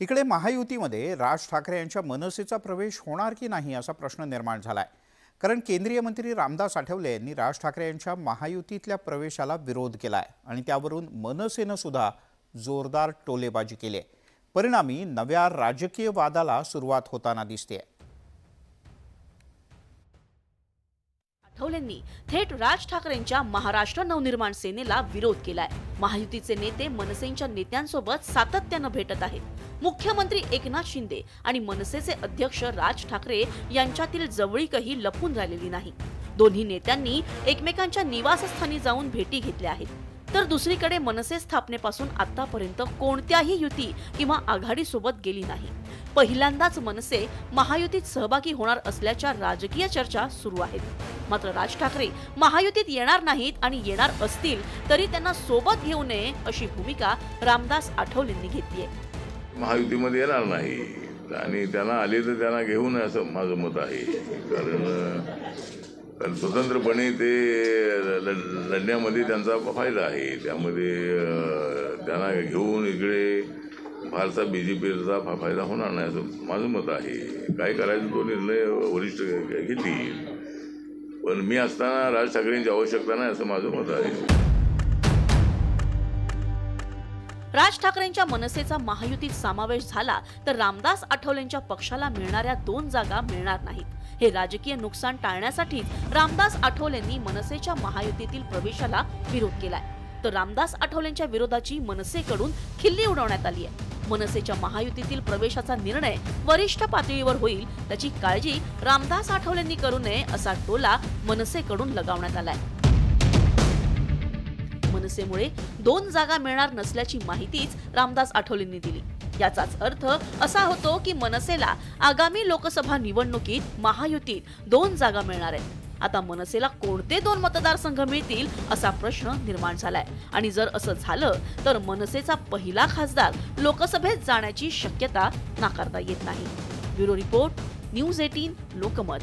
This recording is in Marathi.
इकडे महायुतीमध्ये राज ठाकरे यांच्या मनसेचा प्रवेश होणार की नाही असा प्रश्न निर्माण झालाय। कारण केंद्रीय मंत्री रामदास आठवले यांनी राज ठाकरे यांच्या महायुतीतल्या प्रवेशाला विरोध केलाय आणि त्यावरून मनसेनं सुद्धा जोरदार टोलेबाजी केली आहे। परिणामी नव्या राजकीय वादाला सुरुवात होताना दिसते। आठवलेंनी थेट राज ठाकरेंच्या महाराष्ट्र नवनिर्माण सेनेला विरोध केलाय। महायुतीचे नेते मनसेच्या नेत्यांसोबत सातत्याने भेटत आहेत। मुख्यमंत्री एकनाथ शिंदे आणि मनसेचे अध्यक्ष राज ठाकरे यांच्यातील जवळीकही लपून राहिलेली नाही। दोन्ही नेत्यांनी एकमेकांच्या निवासस्थानी जाऊन भेटी घेतल्या आहेत। तर दुसरीकडे मनसे स्थापनेपासून आतापर्यंत कोणत्याही युती किंवा आघाडी सोबत गेली नाही। पहिल्यांदाच मनसे महायुतीत सहभागी होणार असल्याच्या राजकीय चर्चा सुरू आहेत। मात्र राज ठाकरे महायुतीत येणार नाहीत आणि येणार असतील तरी त्यांना सोबत घेऊ नये अशी भूमिका रामदास आठवलेंनी घेतली आहे। महायुतीमध्ये येणार नाही आणि त्यांना आले तर त्यांना घेऊ नये असं माझं मत आहे। कारण स्वतंत्रपणे ते लढण्यामध्ये त्यांचा फायदा आहे। त्यामध्ये त्यांना घेऊन इकडे फारसा बीजेपीचा फायदा होणार नाही असं माझं मत आहे। काय करायचं तो निर्णय वरिष्ठ घेतील, पण मी असताना राज ठाकरेंची आवश्यकता नाही असं माझं मत आहे। राज ठाकरेंच्या मनसेचा महायुतीत समावेश झाला तर रामदास आठवलेंच्या पक्षाला मिळणाऱ्या 2 जागा मिळणार नाहीत। हे राजकीय नुकसान टाळण्यासाठीच रामदास आठवलेंनी मनसेच्या महायुतीतील प्रवेशाला विरोध केलाय। तर रामदास आठवलेंच्या विरोधाची मनसेकडून खिल्ली उडवण्यात आली आहे। मनसेच्या महायुतीतील प्रवेशाचा निर्णय वरिष्ठ पातळीवर होईल त्याची काळजी रामदास आठवलेंनी करू नये असा टोला मनसेकडून लगावण्यात आलाय। मनसेमुळे 2 जागा मिळणार नसल्याची माहितीच रामदास आठवलेंनी दिली। याचाच अर्थ असा होतो की मनसेला आगामी लोकसभा निवडणुकीत महायुतीत 2 जागा मिळणार आहेत। आता मनसेला कोणते 2 मतदारसंघ मिळतील असा प्रश्न निर्माण झालाय आणि जर असं झालं तर मनसेचा पहिला खासदार लोकसभेत जाण्याची शक्यता नाकारता येत नाही। Bureau report, news 18 Lokmat.